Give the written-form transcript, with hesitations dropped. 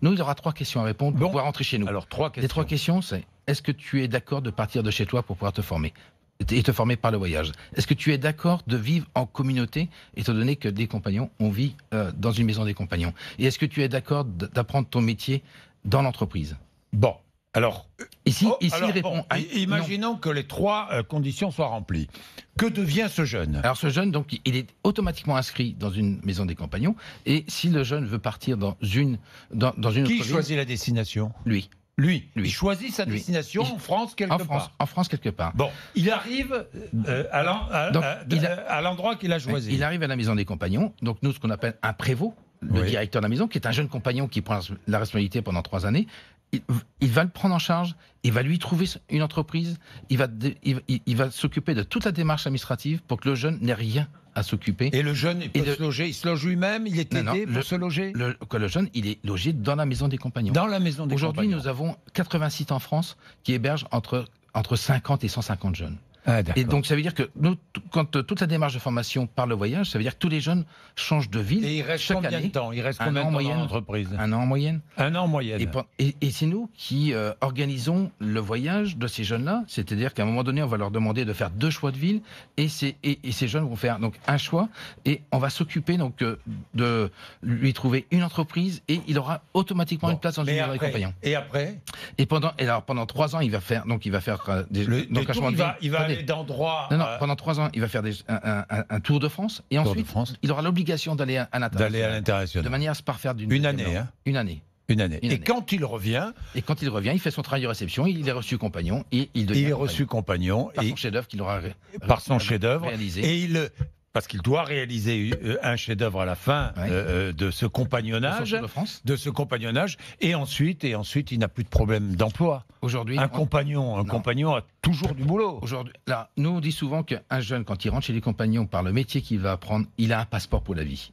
Nous, il aura 3 questions à répondre pour Bon. pouvoir rentrer chez nous. Alors, 3 questions. Les 3 questions, c'est est-ce que tu es d'accord de partir de chez toi pour pouvoir te former et te former par le voyage? Est-ce que tu es d'accord de vivre en communauté, étant donné que des compagnons, on vit dans une maison des compagnons? Et est-ce que tu es d'accord d'apprendre ton métier dans l'entreprise? Bon, alors... Ici, il alors, répond... imaginons que les 3 conditions soient remplies. Que devient ce jeune? Alors ce jeune, donc, il est automatiquement inscrit dans une maison des compagnons. Et si le jeune veut partir dans une autre Qui ville, choisit la destination? lui. Lui. Lui. Il choisit sa destination en France quelque part. En France, quelque part. Bon, il arrive à l'endroit qu'il a choisi. Il arrive à la maison des compagnons, donc nous, ce qu'on appelle un prévôt, le Oui. directeur de la maison, qui est un jeune compagnon qui prend la responsabilité pendant 3 années. Il va le prendre en charge, il va lui trouver une entreprise, il va s'occuper de toute la démarche administrative pour que le jeune n'ait rien à s'occuper. Et le jeune, il peut se loger, il se loge lui-même, il est aidé pour se loger? Le jeune, il est logé dans la maison des compagnons. Dans la maison des Aujourd'hui, compagnons. nous avons 80 sites en France qui hébergent entre 50 et 150 jeunes. Ah, d'accord. Et donc, ça veut dire que nous, quand toute la démarche de formation par le voyage, ça veut dire que tous les jeunes changent de ville. Et il reste chaque combien année. de temps? Il reste Un combien an de temps en dans moyenne. l'entreprise? 1 an en moyenne. 1 an en moyenne. Et c'est nous qui organisons le voyage de ces jeunes-là. C'est-à-dire qu'à un moment donné, on va leur demander de faire 2 choix de ville. Et ces jeunes vont faire donc un choix. Et on va s'occuper donc de lui trouver une entreprise. Et il aura automatiquement une place dans une maison des compagnons. Et après? Et pendant 3 ans, il va faire donc un choix de ville. Il va aller d'endroit. Non, pendant 3 ans, il va faire un tour de France. Et ensuite, il aura l'obligation d'aller à l'international. De manière à se parfaire Une année, hein? Une année. Et quand il revient... il fait son travail de réception, il est reçu compagnon et il devient... Il est reçu compagnon. Par son chef-d'œuvre qu'il aura par son chef-d'œuvre réalisé. Et parce qu'il doit réaliser un chef-d'œuvre à la fin de ce compagnonnage. De ce compagnonnage. Et ensuite, il n'a plus de problème d'emploi. Aujourd'hui, un compagnon a toujours du boulot. Aujourd'hui, là, nous on dit souvent qu'un jeune, quand il rentre chez les compagnons par le métier qu'il va apprendre, il a un passeport pour la vie.